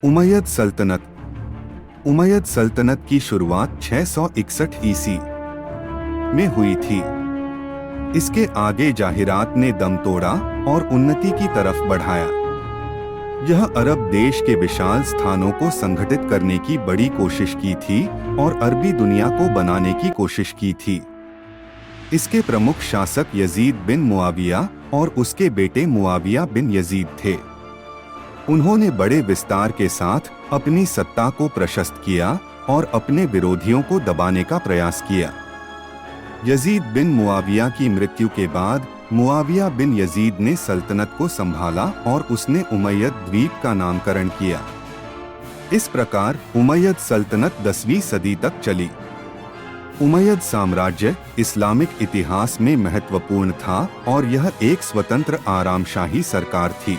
Umayyad सल्तनत। Umayyad सल्तनत की शुरुआत 661 ईसी में हुई थी। इसके आगे जाहिरात ने दम तोड़ा और उन्नति की तरफ बढ़ाया। यह अरब देश के विशाल स्थानों को संगठित करने की बड़ी कोशिश की थी और अरबी दुनिया को बनाने की कोशिश की थी। इसके प्रमुख शासक यजीद बिन मुआविया और उसके बेटे मुआविया बिन यजीद थे। उन्होंने बड़े विस्तार के साथ अपनी सत्ता को प्रशस्त किया और अपने विरोधियों को दबाने का प्रयास किया। यजीद बिन मुआविया की मृत्यु के बाद मुआविया बिन यजीद ने सल्तनत को संभाला और उसने उमय्यद द्वीप का नामकरण किया। इस प्रकार उमय्यद सल्तनत 10वीं सदी तक चली। उमय्यद साम्राज्य इस्लामिक इतिहास में महत्वपूर्ण था और यह एक स्वतंत्र आरामशाही सरकार थी।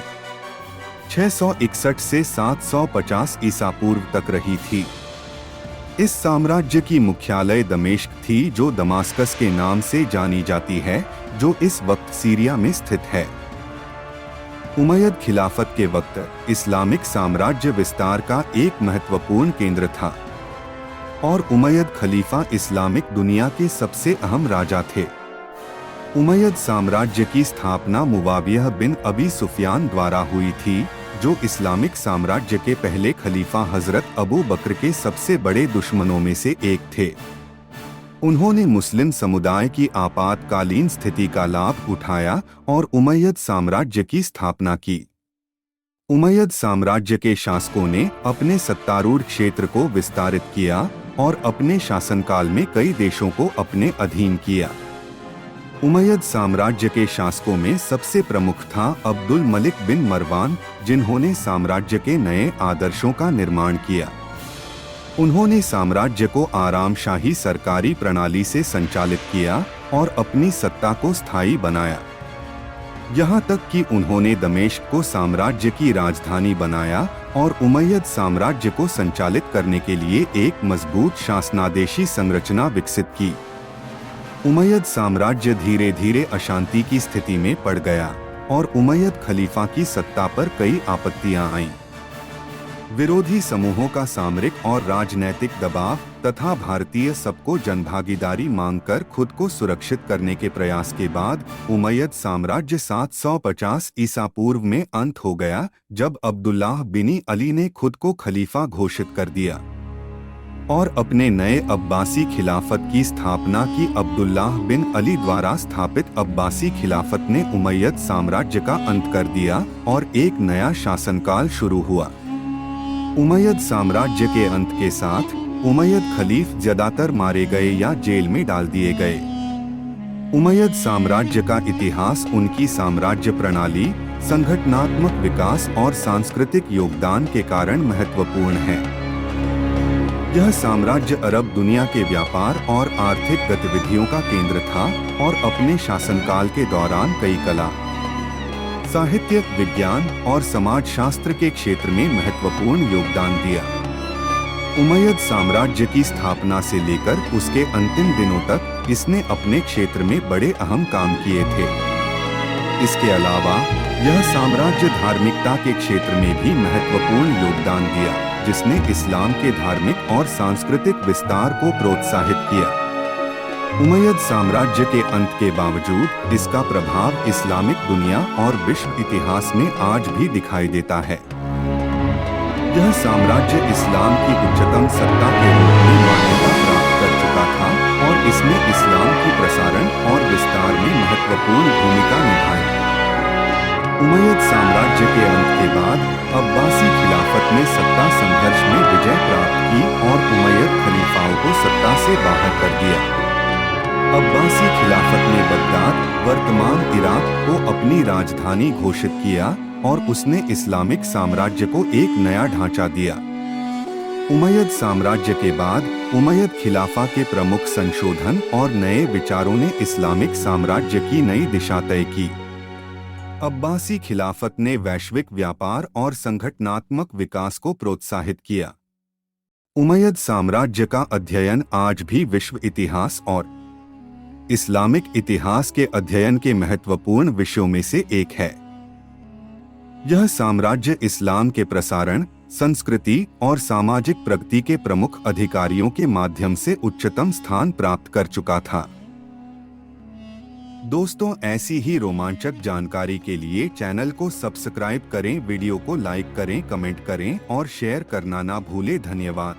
661 से 750 ईसा पूर्व तक रही थी। इस साम्राज्य की मुख्यालय दमिश्क थी, जो दमास्कस के नाम से जानी जाती है, जो इस वक्त सीरिया में स्थित है। उमय्यद खिलाफत के वक्त इस्लामिक साम्राज्य विस्तार का एक महत्वपूर्ण केंद्र था और उमय्यद खलीफा इस्लामिक दुनिया के सबसे अहम राजा थे। उमय्यद साम्राज्य की स्थापना मुआविया बिन अबी सुफियान द्वारा हुई थी, जो इस्लामिक साम्राज्य के पहले खलीफा हजरत अबू बकर के सबसे बड़े दुश्मनों में से एक थे। उन्होंने मुस्लिम समुदाय की आपातकालीन स्थिति का लाभ उठाया और उमय्यद साम्राज्य की स्थापना की। उमय्यद साम्राज्य के शासकों ने अपने सत्तारूढ़ क्षेत्र को विस्तारित किया और अपने शासनकाल में कई देशों को अपने अधीन किया। उमय्यद साम्राज्य के शासकों में सबसे प्रमुख था अब्दुल मलिक बिन मरवान, जिन्होंने साम्राज्य के नए आदर्शों का निर्माण किया। उन्होंने साम्राज्य को आरामशाही सरकारी प्रणाली से संचालित किया और अपनी सत्ता को स्थायी बनाया। यहाँ तक कि उन्होंने दमिश्क को साम्राज्य की राजधानी बनाया और उमय्यद साम्राज्य को संचालित करने के लिए एक मजबूत शासनादेशी संरचना विकसित की। उमय्यद साम्राज्य धीरे धीरे अशांति की स्थिति में पड़ गया और उमय्यद खलीफा की सत्ता पर कई आपत्तियां आईं। विरोधी समूहों का सामरिक और राजनैतिक दबाव तथा भारतीय सबको जनभागीदारी मांगकर खुद को सुरक्षित करने के प्रयास के बाद उमय्यद साम्राज्य 750 ईसा पूर्व में अंत हो गया, जब अब्दुल्लाह बिन अली ने खुद को खलीफा घोषित कर दिया और अपने नए अब्बासी खिलाफत की स्थापना की। अब्दुल्लाह बिन अली द्वारा स्थापित अब्बासी खिलाफत ने उमय्यद साम्राज्य का अंत कर दिया और एक नया शासनकाल शुरू हुआ। उमय्यद साम्राज्य के अंत के साथ उमय्यद खलीफ ज्यादातर मारे गए या जेल में डाल दिए गए। उमय्यद साम्राज्य का इतिहास उनकी साम्राज्य प्रणाली, संगठनात्मक विकास और सांस्कृतिक योगदान के कारण महत्वपूर्ण है। यह साम्राज्य अरब दुनिया के व्यापार और आर्थिक गतिविधियों का केंद्र था और अपने शासनकाल के दौरान कई कला, साहित्य, विज्ञान और समाजशास्त्र के क्षेत्र में महत्वपूर्ण योगदान दिया। उमय्यद साम्राज्य की स्थापना से लेकर उसके अंतिम दिनों तक इसने अपने क्षेत्र में बड़े अहम काम किए थे। इसके अलावा यह साम्राज्य धार्मिकता के क्षेत्र में भी महत्वपूर्ण योगदान दिया, जिसने इस्लाम के धार्मिक और सांस्कृतिक विस्तार को प्रोत्साहित किया। उमय्यद साम्राज्य के अंत के बावजूद इसका प्रभाव इस्लामिक दुनिया और विश्व इतिहास में आज भी दिखाई देता है। यह साम्राज्य इस्लाम की उच्चतम सत्ता के रूप में मान्यता प्राप्त कर चुका था और इसने इस्लाम की प्रसारण और विस्तार में महत्वपूर्ण भूमिका निभाई। उमय्यद साम्राज्य के अंत के बाद अब्बासी खिलाफत ने सत्ता संघर्ष में विजय प्राप्त की और उमय्यद खलीफाओं को सत्ता से बाहर कर दिया। अब्बासी खिलाफत ने बगदाद, वर्तमान इराक को अपनी राजधानी घोषित किया और उसने इस्लामिक साम्राज्य को एक नया ढांचा दिया। उमय्यद साम्राज्य के बाद उमय्यद खिलाफा के प्रमुख संशोधन और नए विचारों ने इस्लामिक साम्राज्य की नई दिशा तय की। अब्बासी खिलाफत ने वैश्विक व्यापार और संगठनात्मक विकास को प्रोत्साहित किया। उमय्यद साम्राज्य का अध्ययन आज भी विश्व इतिहास और इस्लामिक इतिहास के अध्ययन के महत्वपूर्ण विषयों में से एक है। यह साम्राज्य इस्लाम के प्रसारण, संस्कृति और सामाजिक प्रगति के प्रमुख अधिकारियों के माध्यम से उच्चतम स्थान प्राप्त कर चुका था। दोस्तों, ऐसी ही रोमांचक जानकारी के लिए चैनल को सब्सक्राइब करें, वीडियो को लाइक करें, कमेंट करें और शेयर करना ना भूलें। धन्यवाद।